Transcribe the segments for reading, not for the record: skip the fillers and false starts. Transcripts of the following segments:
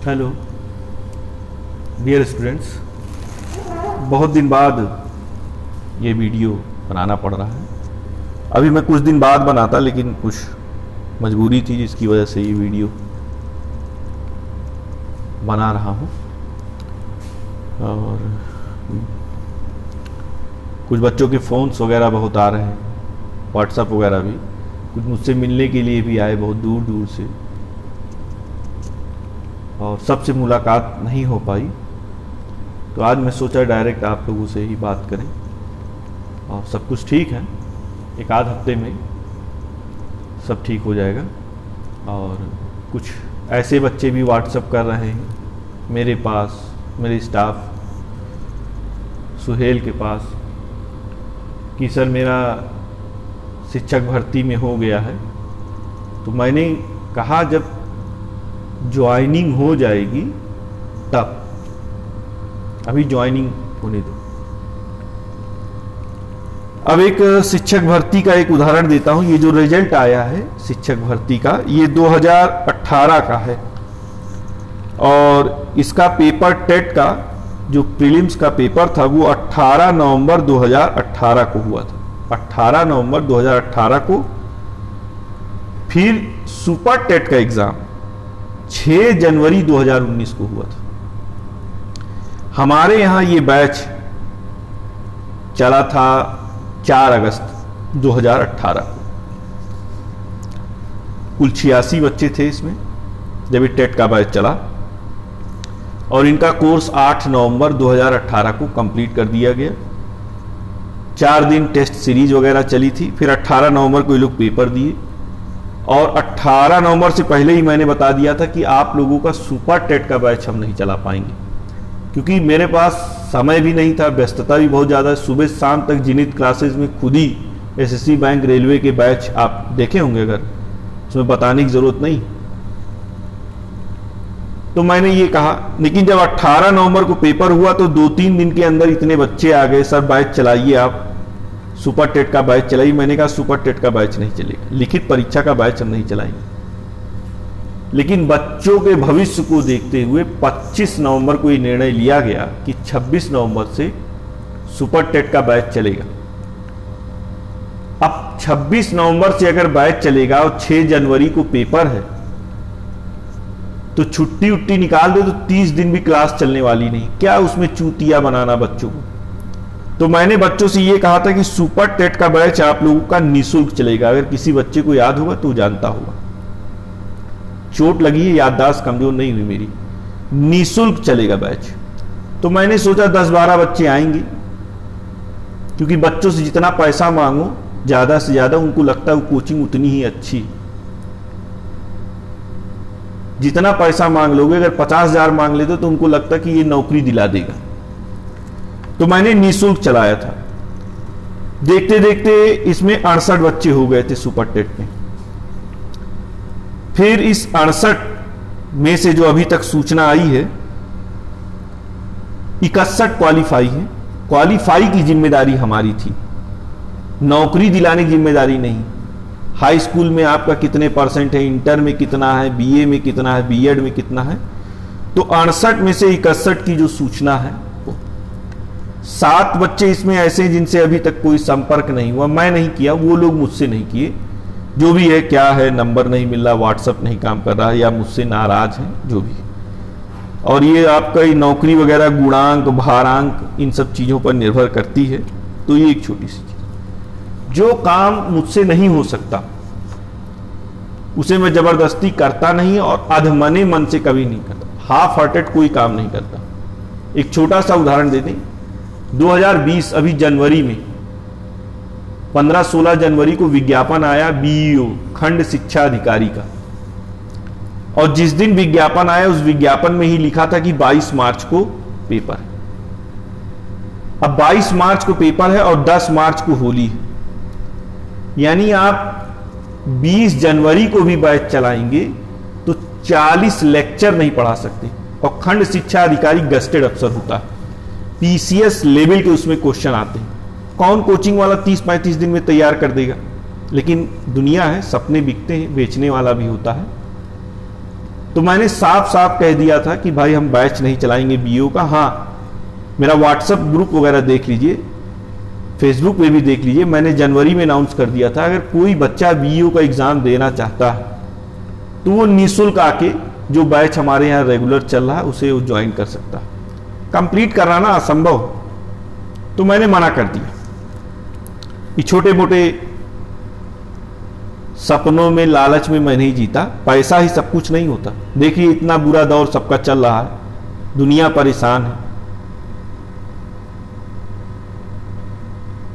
Hello dear students, बहुत दिन बाद ये वीडियो बनाना पड़ रहा है। अभी मैं कुछ दिन बाद बनाता, लेकिन कुछ मजबूरी थी जिसकी वजह से ये वीडियो बना रहा हूँ। और कुछ बच्चों के फ़ोन्स वगैरह बहुत आ रहे हैं, व्हाट्सएप वगैरह भी। कुछ मुझसे मिलने के लिए भी आए बहुत दूर दूर से, और सबसे मुलाकात नहीं हो पाई। तो आज मैं सोचा डायरेक्ट आप लोगों से ही बात करें, और सब कुछ ठीक है। एक आध हफ्ते में सब ठीक हो जाएगा। और कुछ ऐसे बच्चे भी व्हाट्सएप कर रहे हैं मेरे पास, मेरे स्टाफ सुहेल के पास, कि सर मेरा शिक्षक भर्ती में हो गया है। तो मैंने कहा जब ज्वाइनिंग हो जाएगी तब, अभी ज्वाइनिंग होने दो। अब एक शिक्षक भर्ती का एक उदाहरण देता हूं। ये जो रिजल्ट आया है शिक्षक भर्ती का, ये 2018 का है, और इसका पेपर टेट का जो प्रीलिम्स का पेपर था वो 18 नवंबर 2018 को हुआ था। 18 नवंबर 2018 को। फिर सुपर टेट का एग्जाम 6 जनवरी 2019 को हुआ था। हमारे यहां ये बैच चला था 4 अगस्त 2018 को। कुल 86 बच्चे थे इसमें जब ये टेट का बैच चला, और इनका कोर्स 8 नवंबर 2018 को कंप्लीट कर दिया गया। 4 दिन टेस्ट सीरीज वगैरह चली थी। फिर 18 नवंबर को ये लोग पेपर दिए, और 18 नवंबर से पहले ही मैंने बता दिया था कि आप लोगों का सुपर टेट का बैच हम नहीं चला पाएंगे, क्योंकि मेरे पास समय भी नहीं था, व्यस्तता भी बहुत ज़्यादा है। सुबह शाम तक जिनित क्लासेस में खुद ही एसएससी बैंक रेलवे के बैच आप देखे होंगे, अगर उसमें बताने की ज़रूरत नहीं। तो मैंने ये कहा, लेकिन जब 18 नवंबर को पेपर हुआ तो 2-3 दिन के अंदर इतने बच्चे आ गए, सर बैच चलाइए, आप सुपर टेट का बैच चलाइए। मैंने कहा सुपर टेट का बैच नहीं चलेगा, लिखित परीक्षा का बैच हम नहीं चलाएंगे। लेकिन बच्चों के भविष्य को देखते हुए 25 नवंबर को ये निर्णय लिया गया कि 26 नवंबर से सुपर टेट का बैच चलेगा। अब 26 नवंबर से अगर बैच चलेगा और 6 जनवरी को पेपर है, तो छुट्टी उट्टी निकाल दे तो 30 दिन भी क्लास चलने वाली नहीं। क्या उसमें चूतिया बनाना बच्चों को। तो मैंने बच्चों से ये कहा था कि सुपर टेट का बैच आप लोगों का निःशुल्क चलेगा। अगर किसी बच्चे को याद होगा तो जानता होगा, चोट लगी है, याददाश्त कमजोर नहीं हुई मेरी। निःशुल्क चलेगा बैच। तो मैंने सोचा 10-12 बच्चे आएंगे, क्योंकि बच्चों से जितना पैसा मांगो ज्यादा से ज्यादा उनको लगता है वो कोचिंग उतनी ही अच्छी। जितना पैसा मांग लोगे, अगर 50,000 मांग लेते तो उनको लगता कि ये नौकरी दिला देगा। तो मैंने निःशुल्क चलाया था। देखते देखते इसमें 68 बच्चे हो गए थे सुपर टेट में। फिर इस 68 में से जो अभी तक सूचना आई है, 61 क्वालिफाई है। क्वालिफाई की जिम्मेदारी हमारी थी, नौकरी दिलाने की जिम्मेदारी नहीं। हाई स्कूल में आपका कितने परसेंट है, इंटर में कितना है, बीए में कितना है, बीएड में कितना है। तो 68 में से 61 की जो सूचना है, 7 बच्चे इसमें ऐसे हैं जिनसे अभी तक कोई संपर्क नहीं हुआ। मैं नहीं किया, वो लोग मुझसे नहीं किए। जो भी है, क्या है, नंबर नहीं मिल रहा, व्हाट्सएप नहीं काम कर रहा है, या मुझसे नाराज हैं, जो भी। और ये आपका नौकरी वगैरह गुणांक, भारांक, इन सब चीज़ों पर निर्भर करती है। तो ये एक छोटी सी चीज़, जो काम मुझसे नहीं हो सकता उसे मैं जबरदस्ती करता नहीं, और अधमने मन से कभी नहीं करता। हाफ हार्टेड कोई काम नहीं करता। एक छोटा सा उदाहरण दे दें। 2020 अभी जनवरी में 15-16 जनवरी को विज्ञापन आया बीईओ खंड शिक्षा अधिकारी का, और जिस दिन विज्ञापन आया उस विज्ञापन में ही लिखा था कि 22 मार्च को पेपर है। अब 22 मार्च को पेपर है और 10 मार्च को होली है, यानी आप 20 जनवरी को भी बैच चलाएंगे तो 40 लेक्चर नहीं पढ़ा सकते। और खंड शिक्षा अधिकारी गस्टेड अफसर होता है, पीसीएस लेवल के उसमें क्वेश्चन आते हैं। कौन कोचिंग वाला 30-35 दिन में तैयार कर देगा। लेकिन दुनिया है, सपने बिकते हैं, बेचने वाला भी होता है। तो मैंने साफ साफ कह दिया था कि भाई हम बैच नहीं चलाएंगे बीओ का। हाँ, मेरा व्हाट्सएप ग्रुप वगैरह देख लीजिए, फेसबुक पे भी देख लीजिए, मैंने जनवरी में अनाउंस कर दिया था अगर कोई बच्चा बीओ का एग्जाम देना चाहता है तो वो निःशुल्क आके जो बैच हमारे यहाँ रेगुलर चल रहा है उसे वो ज्वाइन कर सकता है। कंप्लीट कराना असंभव, तो मैंने मना कर दिया। ये छोटे मोटे सपनों में, लालच में मैं नहीं जीता। पैसा ही सब कुछ नहीं होता। देखिए इतना बुरा दौर सबका चल रहा है, दुनिया परेशान है।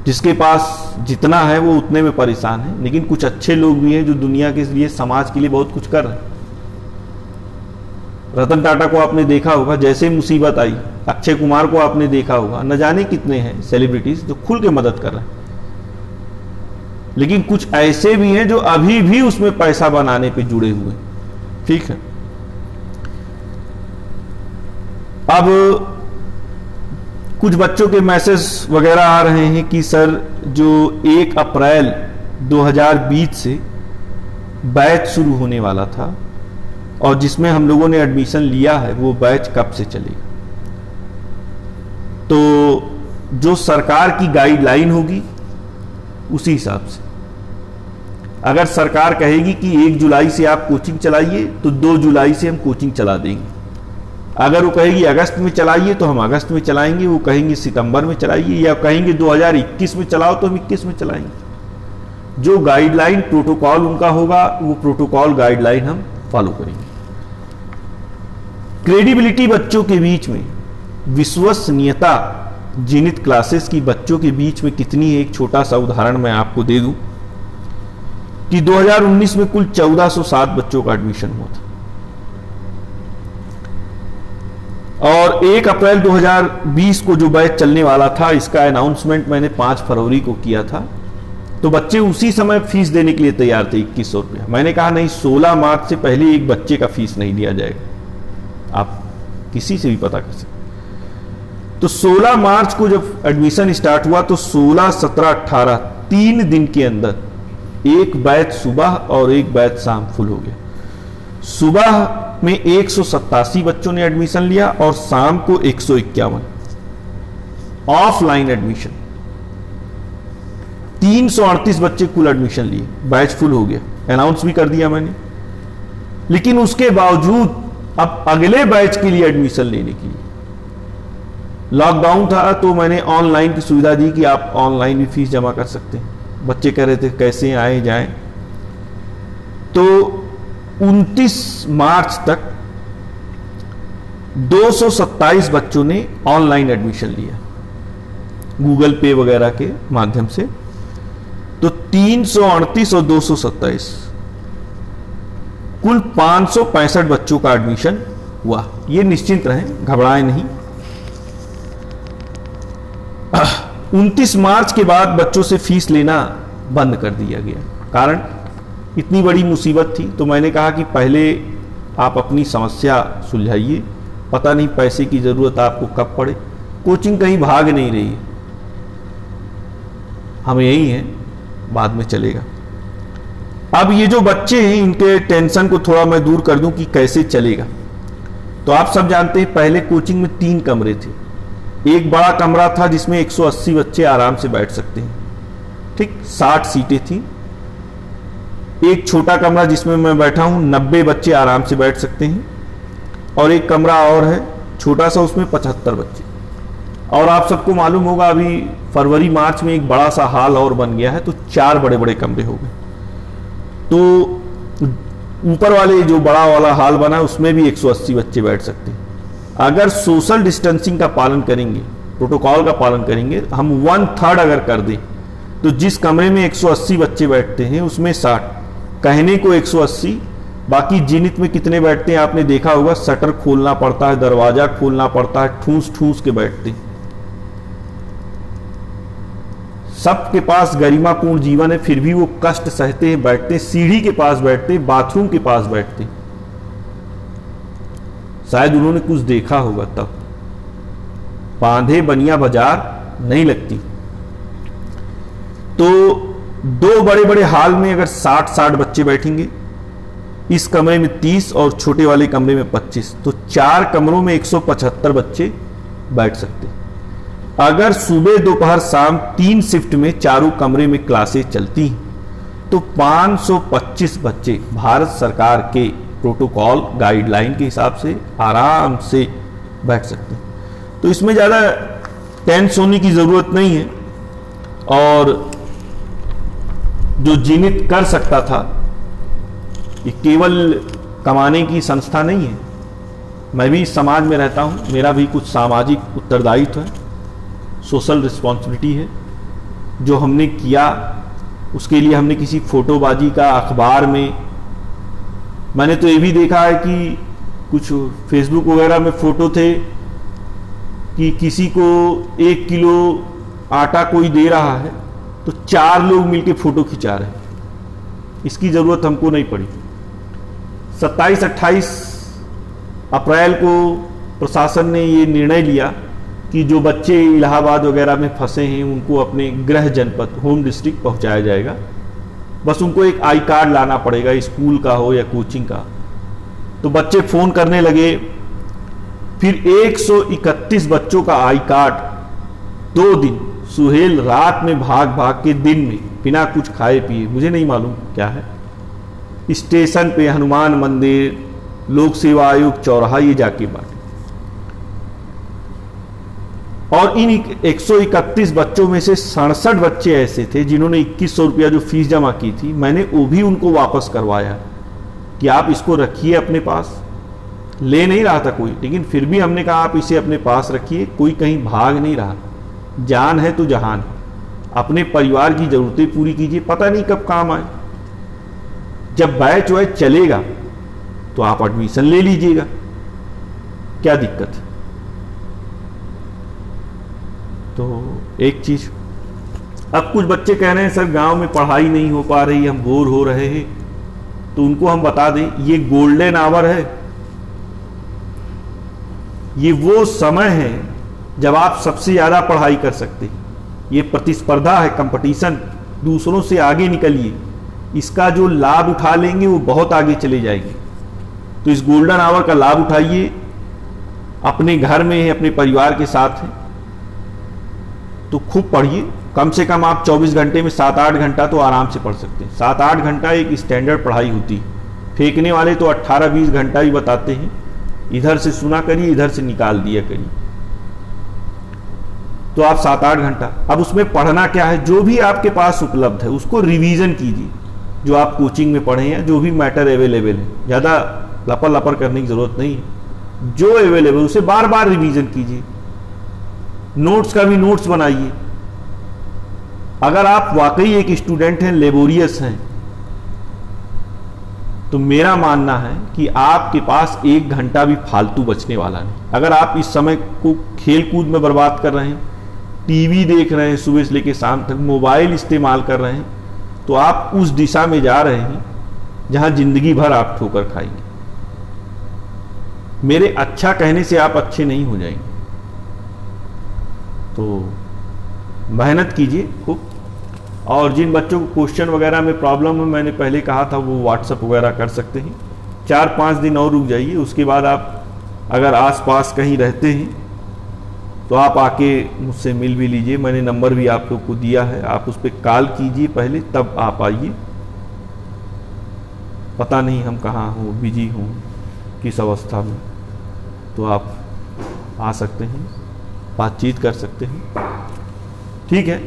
जिसके पास जितना है वो उतने में परेशान है, लेकिन कुछ अच्छे लोग भी हैं जो दुनिया के लिए, समाज के लिए बहुत कुछ कर रहे हैं। रतन टाटा को आपने देखा होगा, जैसे मुसीबत आई, अक्षय कुमार को आपने देखा होगा, न जाने कितने हैं सेलिब्रिटीज जो खुल के मदद कर रहे हैं। लेकिन कुछ ऐसे भी हैं जो अभी भी उसमें पैसा बनाने पे जुड़े हुए हैं। ठीक है, अब कुछ बच्चों के मैसेज वगैरह आ रहे हैं कि सर जो 1 अप्रैल 2020 से बैच शुरू होने वाला था और जिसमें हम लोगों ने एडमिशन लिया है वो बैच कब से चलेगा। तो जो सरकार की गाइडलाइन होगी उसी हिसाब से, अगर सरकार कहेगी कि 1 जुलाई से आप कोचिंग चलाइए तो 2 जुलाई से हम कोचिंग चला देंगे। अगर वो कहेगी अगस्त में चलाइए तो हम अगस्त में चलाएंगे, वो कहेंगे सितंबर में चलाइए, या कहेंगे 2021 में चलाओ तो हम 21 में चलाएंगे। जो गाइडलाइन प्रोटोकॉल उनका होगा वो प्रोटोकॉल गाइडलाइन हम फॉलो करेंगे। क्रेडिबिलिटी बच्चों के बीच में, विश्वसनीयता जिनित क्लासेस की बच्चों के बीच में कितनी है, एक छोटा सा उदाहरण मैं आपको दे दूं कि 2019 में कुल 1407 बच्चों का एडमिशन हुआ था और 1 अप्रैल 2020 को जो बैच चलने वाला था इसका अनाउंसमेंट मैंने 5 फरवरी को किया था। तो बच्चे उसी समय फीस देने के लिए तैयार थे, 2100 रुपया। मैंने कहा नहीं, 16 मार्च से पहले एक बच्चे का फीस नहीं लिया जाएगा। आप किसी से भी पता कर सकते। तो 16 मार्च को जब एडमिशन स्टार्ट हुआ तो 16, 17, 18 3 दिन के अंदर एक बैच सुबह और एक बैच शाम फुल हो गया। सुबह में 187 बच्चों ने एडमिशन लिया और शाम को 151 ऑफलाइन एडमिशन। 338 बच्चे कुल एडमिशन लिए, बैच फुल हो गया, अनाउंस भी कर दिया मैंने। लेकिन उसके बावजूद अब अगले बैच के लिए एडमिशन लेने के लिए लॉकडाउन था तो मैंने ऑनलाइन की सुविधा दी कि आप ऑनलाइन भी फीस जमा कर सकते हैं। बच्चे कह रहे थे कैसे आए जाएं, तो 29 मार्च तक 227 बच्चों ने ऑनलाइन एडमिशन लिया गूगल पे वगैरह के माध्यम से। तो 338 और 227 कुल 565 बच्चों का एडमिशन हुआ। ये निश्चिंत रहें, घबराएं नहीं। 29 मार्च के बाद बच्चों से फीस लेना बंद कर दिया गया, कारण इतनी बड़ी मुसीबत थी। तो मैंने कहा कि पहले आप अपनी समस्या सुलझाइए, पता नहीं पैसे की जरूरत आपको कब पड़े। कोचिंग कहीं भाग नहीं रही है, हम यही हैं, बाद में चलेगा। अब ये जो बच्चे हैं इनके टेंशन को थोड़ा मैं दूर कर दूं कि कैसे चलेगा। तो आप सब जानते हैं पहले कोचिंग में 3 कमरे थे। एक बड़ा कमरा था जिसमें 180 बच्चे आराम से बैठ सकते हैं, ठीक, 60 सीटें थी। एक छोटा कमरा जिसमें मैं बैठा हूं, 90 बच्चे आराम से बैठ सकते हैं। और एक कमरा और है छोटा सा, उसमें 75 बच्चे। और आप सबको मालूम होगा अभी फरवरी मार्च में एक बड़ा सा हॉल और बन गया है, तो 4 बड़े बड़े कमरे हो गए। तो ऊपर वाले जो बड़ा वाला हॉल बना उसमें भी 180 बच्चे बैठ सकते हैं। अगर सोशल डिस्टेंसिंग का पालन करेंगे, प्रोटोकॉल का पालन करेंगे, हम 1/3 अगर कर दें तो जिस कमरे में 180 बच्चे बैठते हैं उसमें 60, कहने को 180, बाकी जीनित में कितने बैठते हैं आपने देखा होगा, शटर खोलना पड़ता है, दरवाजा खोलना पड़ता है, ठूस ठूस के बैठते हैं। सबके पास गरिमापूर्ण जीवन है, फिर भी वो कष्ट सहते हैं, बैठते हैं, सीढ़ी के पास बैठते हैं, बाथरूम के पास बैठते हैं। शायद उन्होंने कुछ देखा होगा तब। बांधे बनिया बाजार नहीं लगती। तो 2 बड़े बड़े हॉल में अगर 60-60 बच्चे बैठेंगे इस कमरे में 30 और छोटे वाले कमरे में 25, तो 4 कमरों में 175 बच्चे बैठ सकते। अगर सुबह दोपहर शाम 3 शिफ्ट में चारों कमरे में क्लासेस चलती हैं तो 525 बच्चे भारत सरकार के प्रोटोकॉल गाइडलाइन के हिसाब से आराम से बैठ सकते हैं। तो इसमें ज़्यादा टेंस होने की ज़रूरत नहीं है। और जो जीनित कर सकता था, ये केवल कमाने की संस्था नहीं है। मैं भी समाज में रहता हूँ, मेरा भी कुछ सामाजिक उत्तरदायित्व है, सोशल रिस्पॉन्सिबिलिटी है। जो हमने किया उसके लिए हमने किसी फोटोबाजी का अखबार में, मैंने तो ये भी देखा है कि कुछ फेसबुक वगैरह में फोटो थे कि किसी को 1 किलो आटा कोई दे रहा है तो 4 लोग मिलकर फोटो खिंचा रहे हैं। इसकी ज़रूरत हमको नहीं पड़ी। 27-28 अप्रैल को प्रशासन ने ये निर्णय लिया कि जो बच्चे इलाहाबाद वगैरह में फंसे हैं उनको अपने गृह जनपद होम डिस्ट्रिक्ट पहुंचाया जाएगा। बस उनको एक आई कार्ड लाना पड़ेगा, स्कूल का हो या कोचिंग का। तो बच्चे फ़ोन करने लगे। फिर 131 बच्चों का आई कार्ड 2 दिन सुहेल रात में भाग भाग के दिन में बिना कुछ खाए पिए, मुझे नहीं मालूम क्या है, स्टेशन पे, हनुमान मंदिर, लोक सेवा आयोग चौराहा, ये जाके बांटे। और इन 131 बच्चों में से 67 बच्चे ऐसे थे जिन्होंने 2100 रुपया जो फीस जमा की थी, मैंने वो भी उनको वापस करवाया कि आप इसको रखिए अपने पास। ले नहीं रहा था कोई, लेकिन फिर भी हमने कहा आप इसे अपने पास रखिए, कोई कहीं भाग नहीं रहा। जान है तो जहान है। अपने परिवार की जरूरतें पूरी कीजिए, पता नहीं कब काम आए। जब बैच वैच चलेगा तो आप एडमिशन ले लीजिएगा, क्या दिक्कत है। तो एक चीज, अब कुछ बच्चे कह रहे हैं सर गांव में पढ़ाई नहीं हो पा रही, हम बोर हो रहे हैं, तो उनको हम बता दें ये गोल्डन आवर है। ये वो समय है जब आप सबसे ज्यादा पढ़ाई कर सकते हैं। ये प्रतिस्पर्धा है, कंपटीशन, दूसरों से आगे निकलिए। इसका जो लाभ उठा लेंगे वो बहुत आगे चले जाएंगे। तो इस गोल्डन आवर का लाभ उठाइए। अपने घर में है, अपने परिवार के साथ है, तो खूब पढ़िए। कम से कम आप 24 घंटे में 7-8 घंटा तो आराम से पढ़ सकते हैं। 7-8 घंटा एक स्टैंडर्ड पढ़ाई होती है। फेंकने वाले तो 18-20 घंटा ही बताते हैं। इधर से सुना करिए, इधर से निकाल दिया करिए। तो आप 7-8 घंटा, अब उसमें पढ़ना क्या है, जो भी आपके पास उपलब्ध है उसको रिवीजन कीजिए। जो आप कोचिंग में पढ़े हैं, जो भी मैटर अवेलेबल है, ज़्यादा लपर लपर करने की जरूरत नहीं है। जो अवेलेबल उसे बार बार रिवीजन कीजिए। नोट्स का भी नोट्स बनाइए। अगर आप वाकई एक स्टूडेंट हैं, लेबोरियस हैं, तो मेरा मानना है कि आपके पास 1 घंटा भी फालतू बचने वाला नहीं। अगर आप इस समय को खेल कूद में बर्बाद कर रहे हैं, टीवी देख रहे हैं सुबह से लेकर शाम तक, मोबाइल इस्तेमाल कर रहे हैं, तो आप उस दिशा में जा रहे हैं जहां जिंदगी भर आप ठोकर खाएंगे। मेरे अच्छा कहने से आप अच्छे नहीं हो जाएंगे। तो मेहनत कीजिए खूब। और जिन बच्चों को क्वेश्चन वगैरह में प्रॉब्लम है, मैंने पहले कहा था, वो व्हाट्सएप वगैरह कर सकते हैं। 4-5 दिन और रुक जाइए। उसके बाद आप अगर आसपास कहीं रहते हैं तो आप आके मुझसे मिल भी लीजिए। मैंने नंबर भी आप लोग को दिया है, आप उस पर कॉल कीजिए पहले, तब आप आइए। पता नहीं हम कहाँ हूँ, बिजी हूँ, किस अवस्था में, तो आप आ सकते हैं, बातचीत कर सकते हैं। ठीक है।